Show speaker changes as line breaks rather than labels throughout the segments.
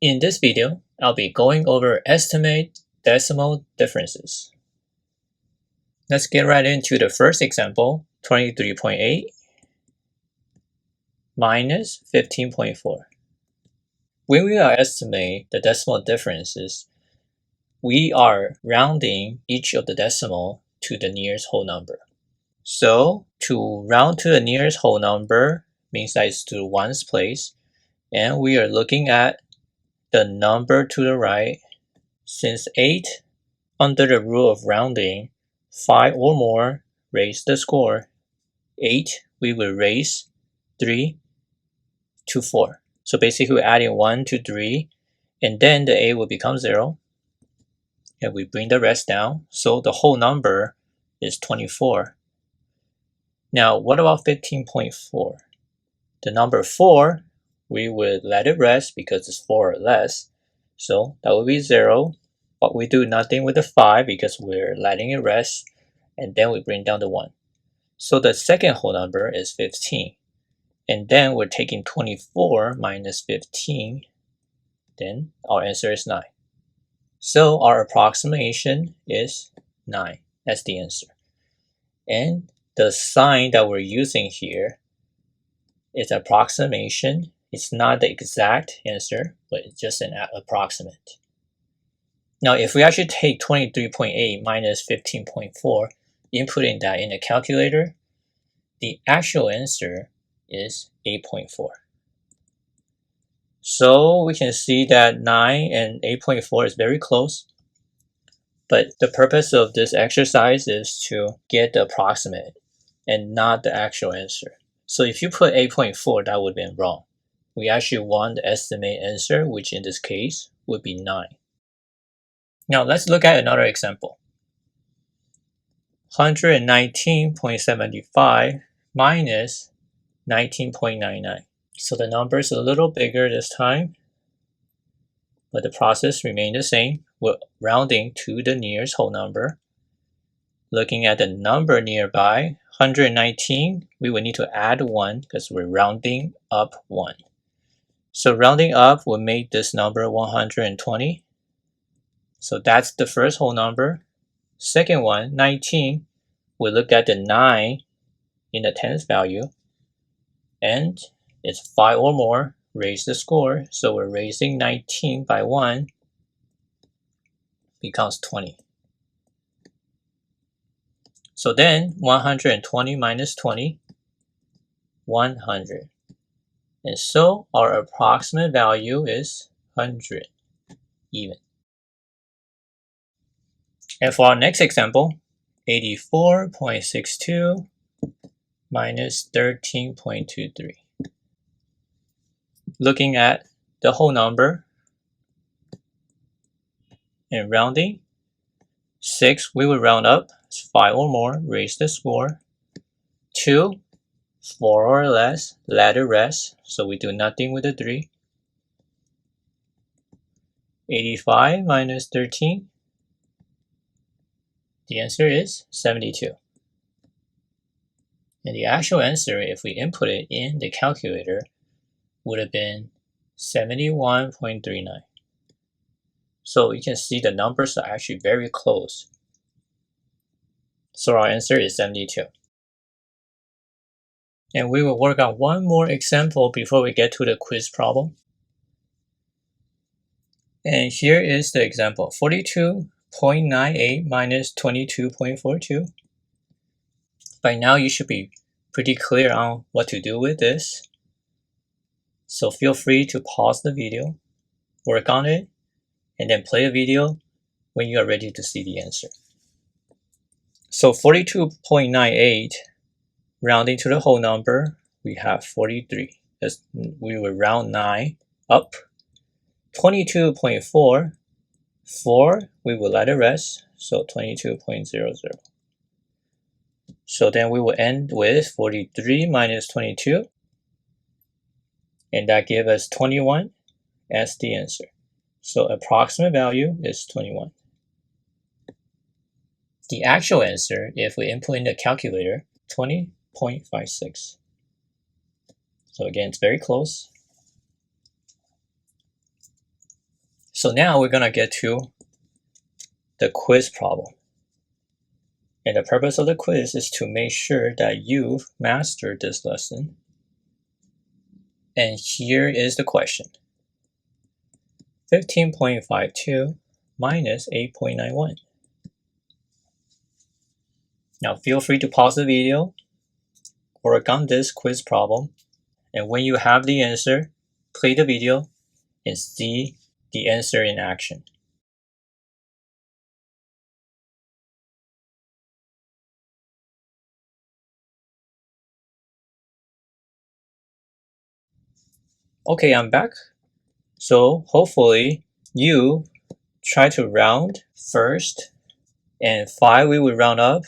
In this video, I'll be going over estimate decimal differences. Let's get right into the first example, 23.8 minus 15.4. When we are estimating the decimal differences, we are rounding each of the decimal to the nearest whole number. So to round to the nearest whole number means that it's to ones place, and we are looking at the number to the right. Since 8, under the rule of rounding, 5 or more raise the score. 8, we will raise 3 to 4. So basically we're adding 1 to 3, and then the 8 will become 0. And we bring the rest down, so the whole number is 24. Now what about 15.4? The number 4, we would let it rest because it's 4 or less. So that would be 0. But we do nothing with the 5 because we're letting it rest, and then we bring down the 1. So the second whole number is 15. And then we're taking 24 minus 15. Then our answer is 9. So our approximation is 9. That's the answer. And the sign that we're using here is approximation. It's not the exact answer, but it's just an approximate. Now, if we actually take 23.8 minus 15.4, inputting that in the calculator, the actual answer is 8.4. So we can see that 9 and 8.4 is very close, but the purpose of this exercise is to get the approximate and not the actual answer. So if you put 8.4, that would have been wrong. We actually want the estimate answer, which in this case would be 9. Now let's look at another example. 119.75 minus 19.99. So the number is a little bigger this time, but the process remains the same. We're rounding to the nearest whole number. Looking at the number nearby, 119, we would need to add 1 because we're rounding up 1. So rounding up will make this number 120. So that's the first whole number. Second one, 19, we look at the 9 in the tens value, and it's 5 or more, raise the score. So we're raising 19 by 1, becomes 20. So then 120 minus 20, 100. And so our approximate value is 100 even. And for our next example, 84.62 minus 13.23. Looking at the whole number and rounding, 6 we will round up, 5 or more, raise the score. 2, 4 or less, let it rest, so we do nothing with the 3. 85 minus 13, the answer is 72. And the actual answer, if we input it in the calculator, would have been 71.39. So you can see the numbers are actually very close. So our answer is 72. And we will work on one more example before we get to the quiz problem. And here is the example, 42.98 minus 22.42. By now you should be pretty clear on what to do with this. So feel free to pause the video, work on it, and then play the video when you are ready to see the answer. So 42.98, rounding to the whole number, we have 43. As we will round 9 up. 22.4, 4, we will let it rest, so 22.00. So then we will end with 43 minus 22, and that gives us 21 as the answer. So approximate value is 21. The actual answer, if we input in the calculator, 20.56. So again, it's very close. So now we're going to get to the quiz problem. And the purpose of the quiz is to make sure that you've mastered this lesson. And here is the question. 15.52 minus 8.91. Now feel free to pause the video, work on this quiz problem, and when you have the answer, play the video and see the answer in action. Okay, I'm back. So hopefully you try to round first, and 5 we would round up,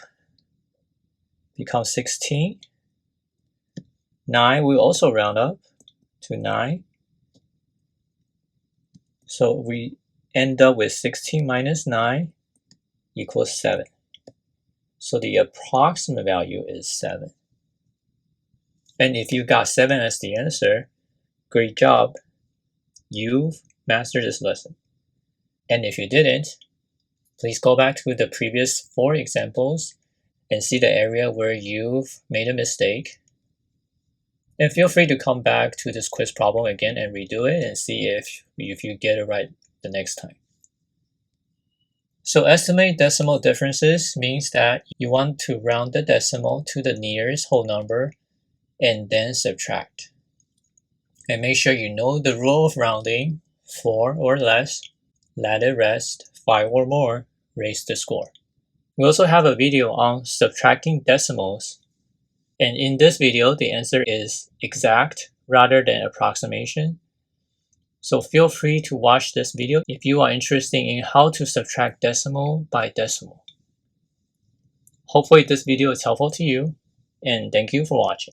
become 16. 9 we also round up to 9. So we end up with 16 minus 9 equals 7. So the approximate value is 7. And if you got 7 as the answer, great job. You've mastered this lesson. And if you didn't, please go back to the previous 4 examples and see the area where you've made a mistake. And feel free to come back to this quiz problem again and redo it and see if you get it right the next time. So estimate decimal differences means that you want to round the decimal to the nearest whole number and then subtract. And make sure you know the rule of rounding: 4 or less, let it rest, 5 or more, raise the score. We also have a video on subtracting decimals. And in this video, the answer is exact rather than approximation. So feel free to watch this video if you are interested in how to subtract decimal by decimal. Hopefully this video is helpful to you, and thank you for watching.